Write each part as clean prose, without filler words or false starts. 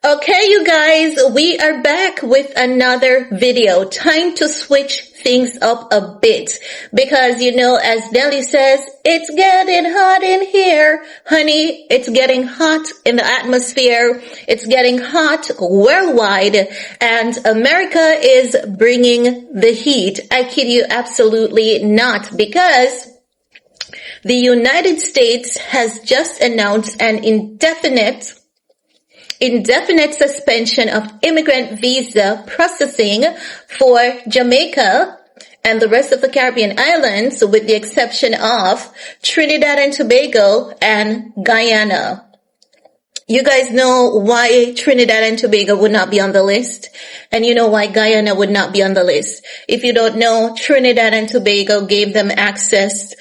Okay, you guys, we are back with another video. Time to switch things up a bit because, as Nelly says, it's getting hot in here. Honey, it's getting hot in the atmosphere. It's getting hot worldwide, and America is bringing the heat. I kid you absolutely not, because the United States has just announced an indefinite suspension of immigrant visa processing for Jamaica and the rest of the Caribbean islands, with the exception of Trinidad and Tobago and Guyana. You guys know why Trinidad and Tobago would not be on the list, and you know why Guyana would not be on the list. If you don't know, Trinidad and Tobago gave them access.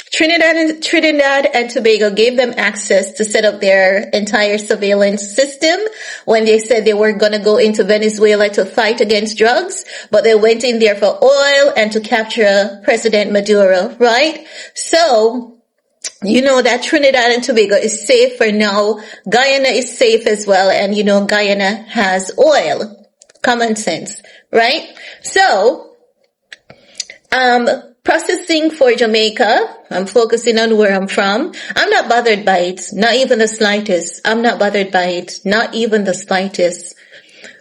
Trinidad and Tobago gave them access to set up their entire surveillance system when they said they were going to go into Venezuela to fight against drugs, but they went in there for oil and to capture President Maduro, right? So, you know that Trinidad and Tobago is safe for now. Guyana is safe as well, and Guyana has oil. Common sense, right? So, processing for Jamaica, I'm focusing on where I'm from. I'm not bothered by it, not even the slightest. I'm not bothered by it, not even the slightest.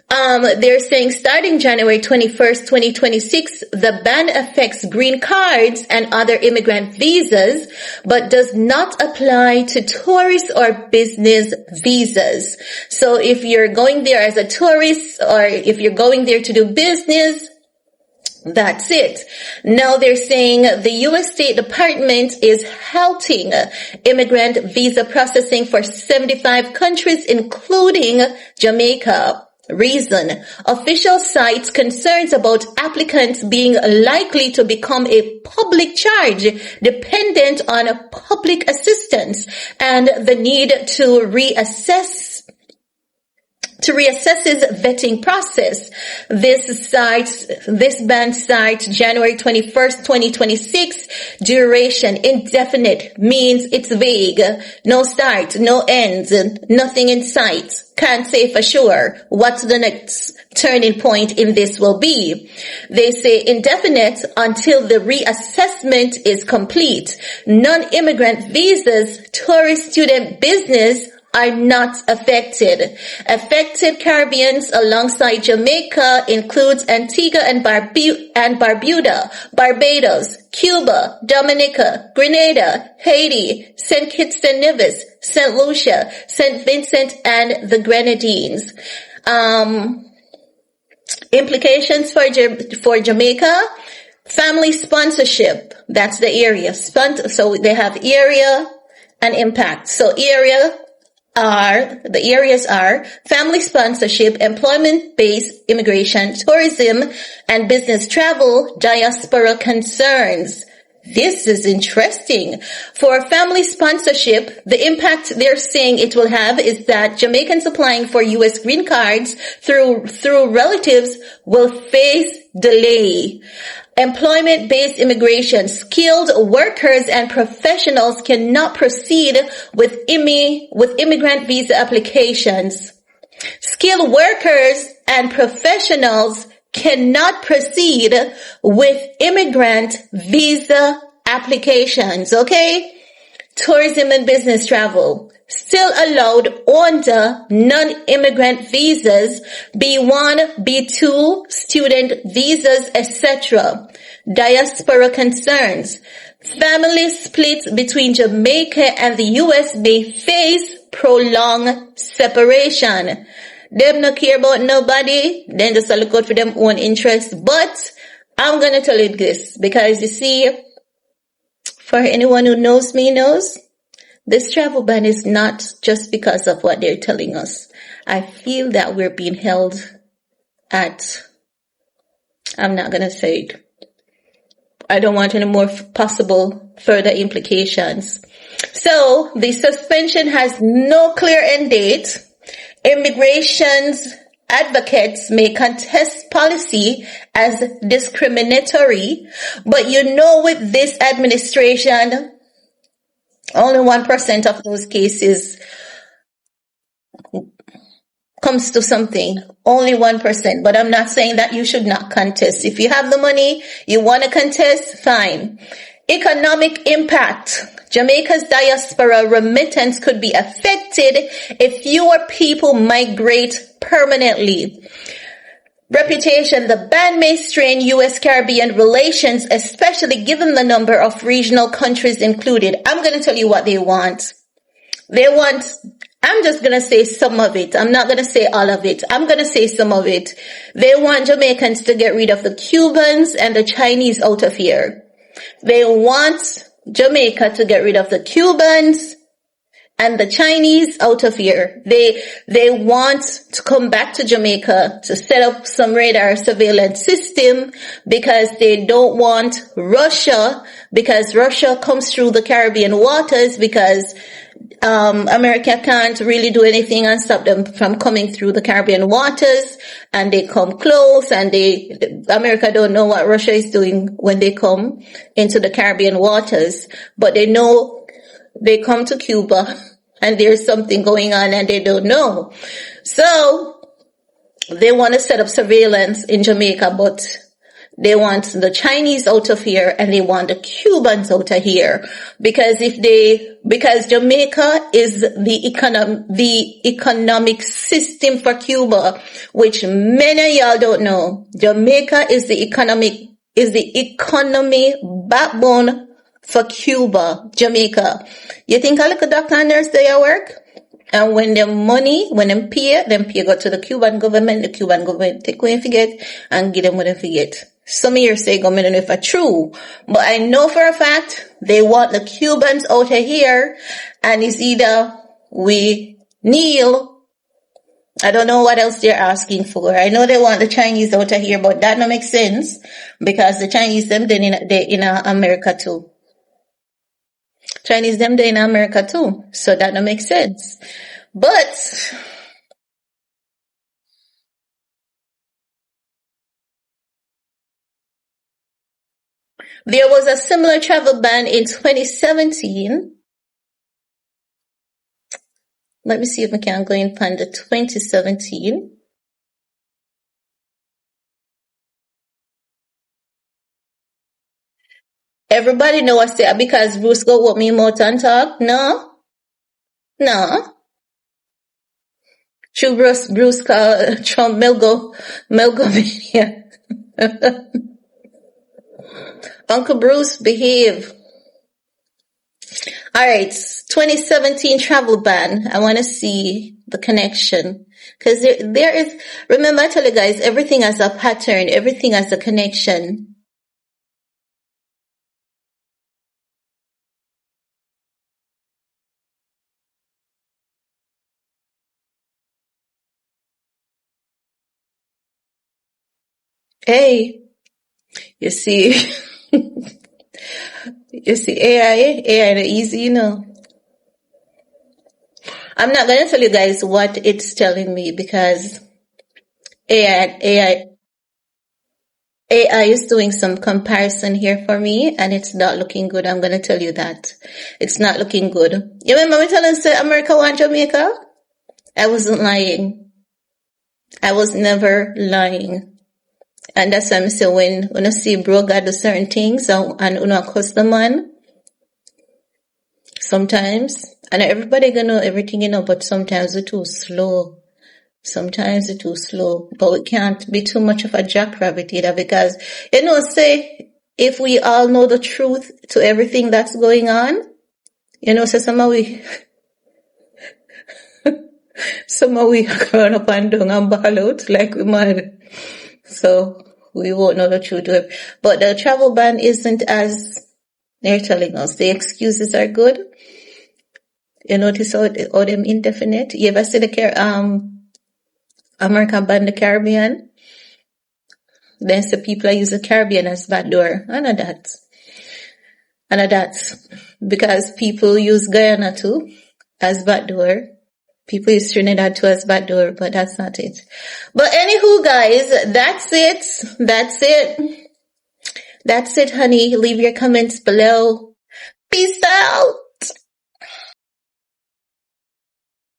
They're saying starting January 21st, 2026, the ban affects green cards and other immigrant visas, but does not apply to tourist or business visas. So if you're going there as a tourist, or if you're going there to do business, that's it. Now they're saying the U.S. State Department is halting immigrant visa processing for 75 countries, including Jamaica. Reason: officials cite concerns about applicants being likely to become a public charge dependent on public assistance, and the need to reassess his vetting process. This ban cites January 21st, 2026. Duration: indefinite means it's vague. No start, no end, nothing in sight. Can't say for sure what the next turning point in this will be. They say indefinite until the reassessment is complete. Non-immigrant visas, tourist, student, business are not affected. Affected Caribbeans alongside Jamaica includes Antigua and Barbuda, Barbados, Cuba, Dominica, Grenada, Haiti, St. Kitts and Nevis, St. Lucia, St. Vincent, and the Grenadines. Implications for Jamaica: family sponsorship. That's the area. So they have area and impact. So the areas are family sponsorship, employment-based immigration, tourism and business travel, diaspora concerns. This is interesting. For family sponsorship, the impact they're saying it will have is that Jamaicans applying for U.S. green cards through relatives will face delay. Employment-based immigration: skilled workers and professionals cannot proceed with immigrant visa applications. Skilled workers and professionals cannot proceed with immigrant visa applications, okay? Tourism and business travel: still allowed under non-immigrant visas, B1, B2, student visas, etc. Diaspora concerns: family splits between Jamaica and the U.S. may face prolonged separation. Them not care about nobody, then just look out for them own interest. But I'm gonna tell you this, because you see, for anyone who knows me knows, this travel ban is not just because of what they're telling us. I feel that we're being held at, I'm not going to say it. I don't want any more possible further implications. So the suspension has no clear end date. Immigration's advocates may contest policy as discriminatory, but with this administration, only 1% of those cases comes to something, only 1%. But I'm not saying that you should not contest. If you have the money, you want to contest, fine. Economic impact. Jamaica's diaspora remittance could be affected if fewer people migrate permanently. Reputation. The ban may strain U.S. Caribbean relations, especially given the number of regional countries included. I'm going to tell you what they want. I'm just going to say some of it. I'm not going to say all of it. I'm going to say some of it. They want Jamaicans to get rid of the Cubans and the Chinese out of here. They want Jamaica to get rid of the Cubans and the Chinese out of here. They want to come back to Jamaica to set up some radar surveillance system because they don't want Russia, because Russia comes through the Caribbean waters, because America can't really do anything and stop them from coming through the Caribbean waters, and they come close, and America don't know what Russia is doing when they come into the Caribbean waters, but they know they come to Cuba and there's something going on and they don't know. So they want to set up surveillance in Jamaica, but they want the Chinese out of here and they want the Cubans out of here. Because Jamaica is the economic system for Cuba, which many of y'all don't know. Jamaica is the economy backbone for Cuba, Jamaica. You think a little doctor and nurse they work? And when them pay go to the Cuban government take away and forget and give them what they forget. Some years say government don't know if it's true. But I know for a fact they want the Cubans out of here, and it's either we kneel. I don't know what else they're asking for. I know they want the Chinese out of here, but that don't make sense because the Chinese they in America too. Chinese they in America too. So that don't make sense. But there was a similar travel ban in 2017. Let me see if I can go in on the 2017. Everybody know I say because Bruce go what me mouth and talk? No. True Bruce call Trump Melgo Mania. Uncle Bruce, behave. Alright, 2017 travel ban. I want to see the connection. Because there is, remember I tell you guys, everything has a pattern, everything has a connection. Hey, you see, AI easy, you know. I'm not going to tell you guys what it's telling me because AI is doing some comparison here for me and it's not looking good. I'm going to tell you that. It's not looking good. You remember me telling you America want Jamaica? I wasn't lying. I was never lying. And that's why I say when I see bro God do certain things and cuss the man, sometimes, and everybody gonna know everything, you know, but sometimes it's too slow. But we can't be too much of a jackrabbit either because, you know, say, if we all know the truth to everything that's going on, you know, say some of we run up and down and ball out like we mad. So we won't know the truth to it. But the travel ban isn't as they're telling us. The excuses are good. You notice how them indefinite? You ever see the America ban the Caribbean? Then the people use the Caribbean as backdoor. I know that. Because people use Guyana too as backdoor. People use Trinidad too as backdoor, but that's not it. But anywho, guys, that's it. That's it, honey. Leave your comments below. Peace out.